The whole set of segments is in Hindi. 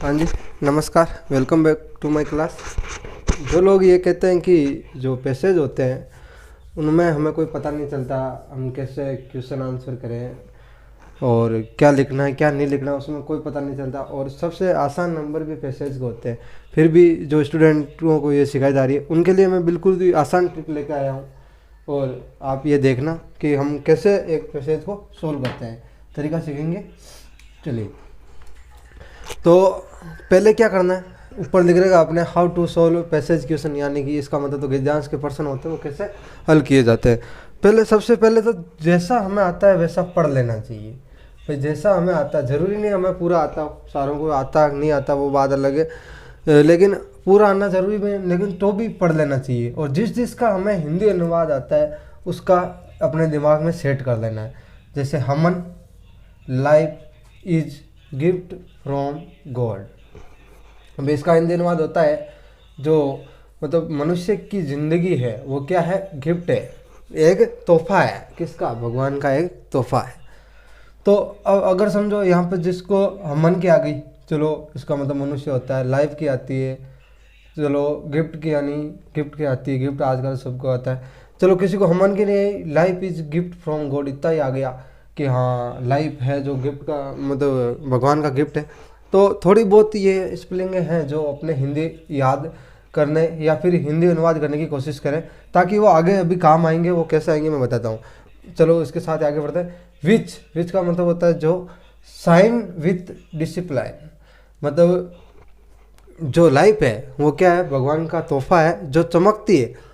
हाँ जी, नमस्कार। Welcome back to my class. जो लोग ये कहते हैं कि जो पैसेज होते हैं उनमें हमें कोई पता नहीं चलता, हम कैसे क्वेश्चन आंसर करें और क्या लिखना है क्या नहीं लिखना है, उसमें कोई पता नहीं चलता और सबसे आसान नंबर भी पैसेज के होते हैं। फिर भी जो स्टूडेंटों को ये सिखाई जा रही है उनके लिए मैं बिल्कुल भी आसान ट्रिक लेकर आया हूँ और आप ये देखना कि हम कैसे एक पैसेज को सोल्व करते हैं। तरीका सीखेंगे। चलिए, तो पहले क्या करना है, ऊपर लिख रहेगा आपने how to solve passage question, यानी कि इसका मतलब तो गद्यांश के प्रश्न होते हैं वो कैसे हल किए जाते हैं। पहले सबसे पहले तो जैसा हमें आता है वैसा पढ़ लेना चाहिए। भाई जैसा हमें आता है, ज़रूरी नहीं हमें पूरा आता, सारों को आता नहीं आता वो बात अलग है, लेकिन पूरा आना ज़रूरी नहीं, लेकिन तो भी पढ़ लेना चाहिए। और जिस जिसका हमें हिंदी अनुवाद आता है उसका अपने दिमाग में सेट कर लेना है। जैसे हमन life is gift from God. अब इसका हिंदी अनुवाद होता है जो मतलब मनुष्य की ज़िंदगी है वो क्या है, गिफ्ट है, एक तोहफा है। किसका? भगवान का एक तोहफा है। तो अब अगर समझो यहाँ पे जिसको हमन की आ गई, चलो इसका मतलब मनुष्य होता है, लाइफ की आती है, चलो गिफ्ट की यानी गिफ्ट की आती है, गिफ्ट आजकल सबको आता है। चलो किसी को हमन की नहीं, life is gift from God, इतना ही आ गया कि हाँ लाइफ है जो गिफ्ट का मतलब भगवान का गिफ्ट है। तो थोड़ी बहुत ये स्पेलिंग हैं जो अपने हिंदी याद करने या फिर हिंदी अनुवाद करने की कोशिश करें ताकि वो आगे अभी काम आएंगे। वो कैसे आएंगे मैं बताता हूँ। चलो इसके साथ आगे बढ़ते हैं। विच का मतलब होता है जो साइन विथ डिसिप्लिन, मतलब जो लाइफ है वो क्या है, भगवान का तोहफा है जो चमकती है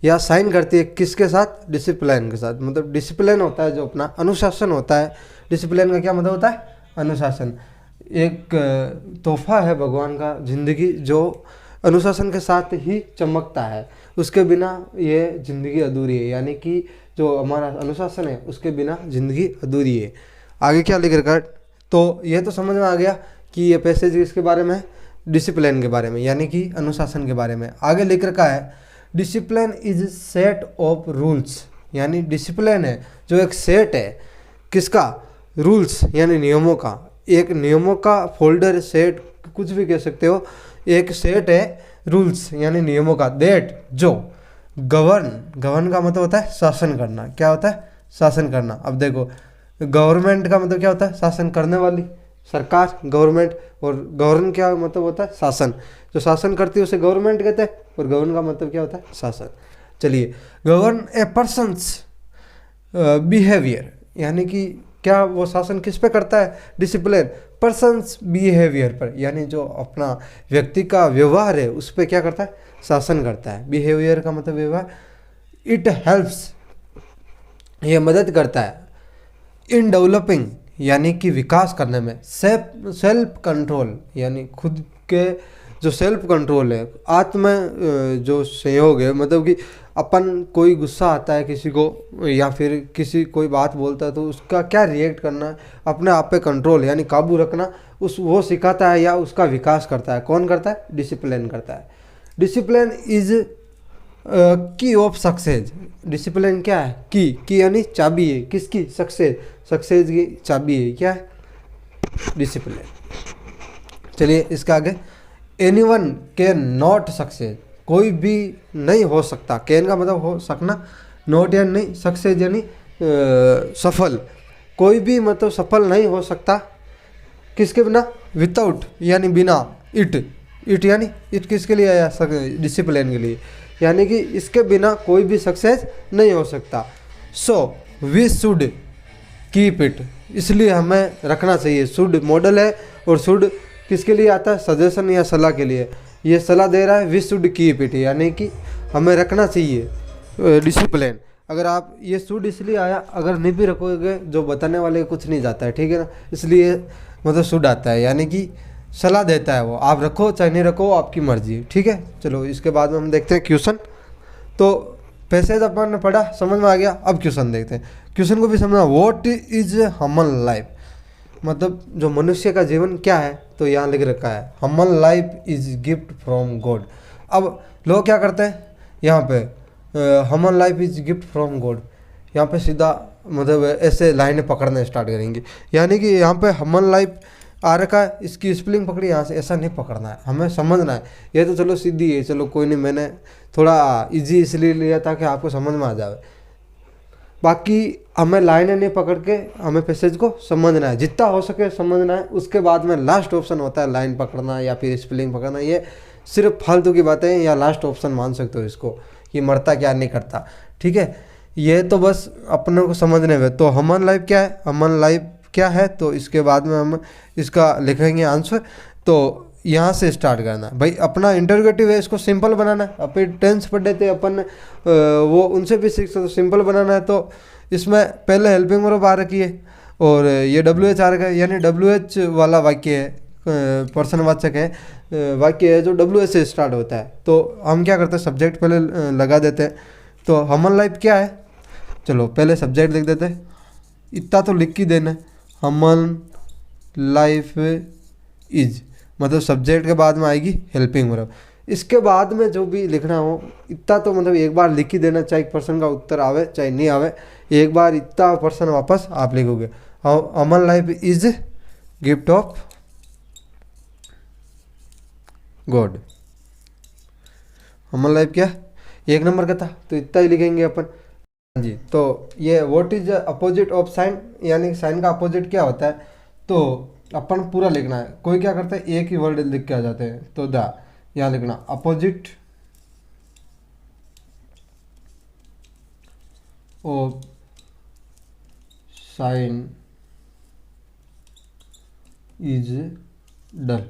या साइन करती है किसके साथ, डिसिप्लिन के साथ। मतलब डिसिप्लिन होता है जो अपना अनुशासन होता है। डिसिप्लिन का क्या मतलब होता है, अनुशासन। एक तोहफा है भगवान का ज़िंदगी जो अनुशासन के साथ ही चमकता है, उसके बिना ये ज़िंदगी अधूरी है। यानी कि जो हमारा अनुशासन है उसके बिना ज़िंदगी अधूरी है। आगे क्या लिख रखा है, तो ये तो समझ में आ गया कि ये पैसेज इसके बारे में है, डिसिप्लिन के बारे में यानी कि अनुशासन के बारे में। आगे लिख रखा है discipline is set of rules, यानी डिसिप्लिन है जो एक सेट है किसका, रूल्स यानी नियमों का। एक नियमों का फोल्डर, सेट कुछ भी कह सकते हो, एक सेट है रूल्स यानी नियमों का, दैट जो गवर्न का मतलब होता है शासन करना। क्या होता है, शासन करना। अब देखो गवर्नमेंट का मतलब क्या होता है, शासन करने वाली सरकार, गवर्नमेंट। और गवर्न क्या मतलब होता है, शासन। जो शासन करती है उसे गवर्नमेंट कहते हैं और गवर्न का मतलब क्या होता है, शासन। चलिए, गवर्न ए पर्सन्स बिहेवियर, यानी कि क्या वो शासन किस पे करता है, डिसिप्लिन पर्सन्स बिहेवियर पर, यानी जो अपना व्यक्ति का व्यवहार है उस पर क्या करता है, शासन करता है। बिहेवियर का मतलब व्यवहार। इट हेल्प्स, ये मदद करता है, इन डेवलपिंग यानी कि विकास करने में, सेल्फ कंट्रोल यानी खुद के जो सेल्फ कंट्रोल है, आत्म जो संयोग है, मतलब कि अपन कोई गुस्सा आता है किसी को या फिर किसी कोई बात बोलता है तो उसका क्या रिएक्ट करना है, अपने आप पे कंट्रोल यानी काबू रखना, उस वो सिखाता है या उसका विकास करता है। कौन करता है, डिसिप्लिन करता है। डिसिप्लिन इज की ऑफ सक्सेस। डिसिप्लिन क्या है, की यानी चाबी है किसकी, सक्सेस की चाबी है क्या है, डिसिप्लिन। चलिए इसका आगे, एनीवन कैन नॉट सक्सेस, कोई भी नहीं हो सकता। कैन का मतलब हो सकना, नॉट यानी नहीं, सक्सेस यानी सफल। कोई भी मतलब सफल नहीं हो सकता किसके बिना, विदाउट यानी बिना, इट यानी इट किसके लिए आया, डिसिप्लिन के लिए, यानी कि इसके बिना कोई भी सक्सेस नहीं हो सकता। So we should keep it, इसलिए हमें रखना चाहिए। शुड मॉडल है और शुड किसके लिए आता है, सजेशन या सलाह के लिए। ये सलाह दे रहा है वी शुड कीप इट, यानी कि हमें रखना चाहिए डिसिप्लिन। अगर आप ये शुड इसलिए आया, अगर नहीं भी रखोगे जो बताने वाले कुछ नहीं जाता है, ठीक है ना, इसलिए मतलब शुड आता है, यानी कि सलाह देता है वो, आप रखो चाहे नहीं रखो आपकी मर्जी, ठीक है। चलो इसके बाद में हम देखते हैं क्वेश्चन। तो पैसेज अपन ने पढ़ा, समझ में आ गया। अब क्वेश्चन देखते हैं, क्वेश्चन को भी समझना। व्हाट इज ह्यूमन लाइफ, मतलब जो मनुष्य का जीवन क्या है, तो यहाँ लिख रखा है human life is gift from God. अब लोग क्या करते हैं यहाँ पे, human life is gift from God, यहाँ पे सीधा मतलब ऐसे लाइनें पकड़ना स्टार्ट करेंगे, यानी कि यहाँ पे ह्यूमन लाइफ आ रखा है, इसकी स्पेलिंग पकड़ी यहाँ से, ऐसा नहीं पकड़ना है, हमें समझना है। ये तो चलो सीधी है, चलो कोई नहीं, मैंने थोड़ा इजी इसलिए लिया ताकि आपको समझ में आ जाए। बाकी हमें लाइनें नहीं पकड़ के हमें पैसेज को समझना है, जितना हो सके समझना है। उसके बाद में लास्ट ऑप्शन होता है लाइन पकड़ना या फिर स्पेलिंग पकड़ना, ये सिर्फ फालतू की बातें हैं, या लास्ट ऑप्शन मान सकते हो इसको, कि मरता क्या नहीं करता, ठीक है। ये तो बस अपने को समझने में। तो ह्यूमन लाइफ क्या है, ह्यूमन लाइफ क्या है, तो इसके बाद में हम इसका लिखेंगे आंसर। तो यहाँ से स्टार्ट करना है भाई, अपना इंटरोगेटिव है, इसको सिंपल बनाना है। अपन टेंस पढ़े थे अपन, वो उनसे भी सीख सकते, तो सिंपल बनाना है। तो इसमें पहले हेल्पिंग वर्ब आ रखी है और ये WH आ रखा है, यानी WH वाला वाक्य है, पर्सनवाचक है, वाक्य है जो WH से स्टार्ट होता है। तो हम क्या करते हैं, सब्जेक्ट पहले लगा देते हैं। तो ह्यूमन लाइफ क्या है, चलो पहले सब्जेक्ट लिख देते हैं, इतना तो लिख ही देना है, ह्यूमन लाइफ इज, मतलब सब्जेक्ट के बाद में आएगी हेल्पिंग वर्ब। इसके बाद में जो भी लिखना हो इतना तो मतलब एक बार लिख ही देना, चाहे पर्सन का उत्तर आवे चाहे नहीं आवे, एक बार इतना पर्सन वापस आप लिखोगे। Human life is gift of God. Human life क्या, एक नंबर का था, तो इतना ही लिखेंगे अपन जी। तो ये what is opposite of sign, यानी साइन का अपोजिट क्या होता है, तो अपन पूरा लिखना है। कोई क्या करता है एक ही वर्ड लिख के आ जाते हैं, तो द यहाँ लिखना opposite of sign is dull,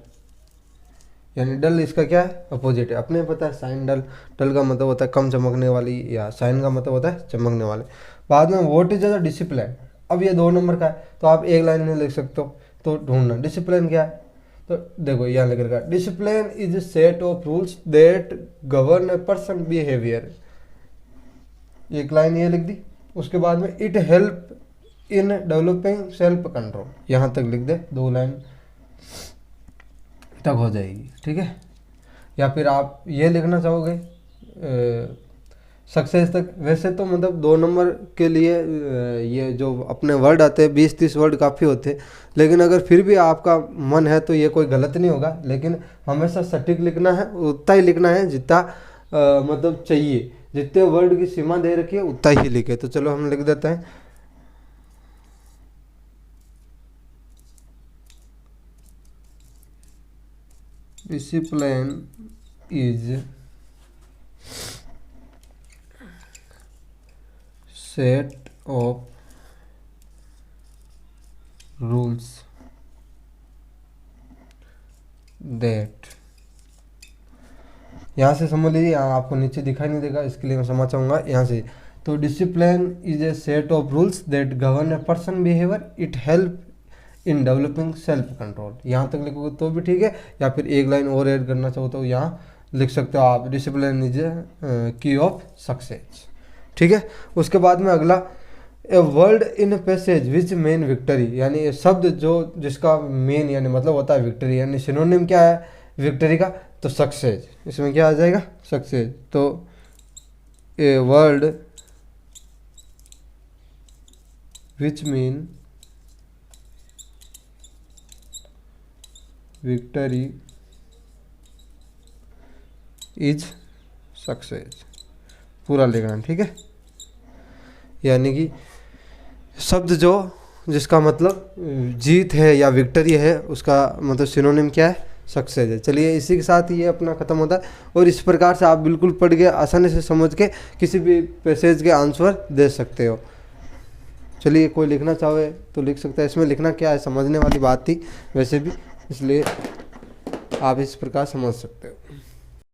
यानी डल इसका क्या है, अपोजिट है। अपने पता है साइन डल, डल का मतलब होता है कम चमकने वाली, या साइन का मतलब होता है चमकने वाले। बाद में व्हाट इज द डिसिप्लिन, अब ये 2 नंबर का है, तो आप एक लाइन में लिख सकते हो। तो ढूंढना डिसिप्लिन क्या है, तो देखो यहाँ लिख रखा है, discipline is set of rules that govern a person behaviour. एक लाइन ये लिख दी। उसके बाद में it help in developing self control, यहाँ तक लिख दे, 2 लाइन तक हो जाएगी, ठीक है। या फिर आप ये लिखना चाहोगे सक्सेस तक, वैसे तो मतलब 2 नंबर के लिए ये जो अपने वर्ड आते हैं 20-30 वर्ड काफ़ी होते हैं, लेकिन अगर फिर भी आपका मन है तो ये कोई गलत नहीं होगा, लेकिन हमेशा सटीक लिखना है, उतना ही लिखना है जितना मतलब चाहिए, जितने वर्ड की सीमा दे रखी है उतना ही लिखे। तो चलो हम लिख देते हैं, discipline is set of rules that, यहाँ से समझ लीजिए, यहाँ आपको नीचे दिखाई नहीं देगा इसके लिए मैं समझ चाहूँगा यहाँ से। तो discipline is a set of rules that govern a person behaviour, it help in developing self control. यहाँ तक लिखोगे तो भी ठीक है, या फिर एक लाइन और ऐड करना चाहो तो यहाँ लिख सकते हो आप, डिसिप्लिन इज की ऑफ सक्सेस, ठीक है। उसके बाद में अगला, a word in passage which main victory, यानी शब्द जो जिसका मेन यानी मतलब होता है विक्ट्री, यानी सिनोनिम क्या है विक्ट्री का, तो सक्सेस, इसमें क्या आ जाएगा सक्सेस। तो a word which mean victory is success, पूरा लिखना, ठीक है। यानी कि शब्द जो जिसका मतलब जीत है या विक्ट्री है, उसका मतलब सिनोनिम क्या है, सक्सेस है। चलिए इसी के साथ ये अपना ख़त्म होता है, और इस प्रकार से आप बिल्कुल पढ़ के आसानी से समझ के किसी भी पैसेज के आंसर दे सकते हो। चलिए कोई लिखना चाहे तो लिख सकता है, इसमें लिखना क्या है समझने वाली बात थी वैसे भी, इसलिए आप इस प्रकार समझ सकते हो।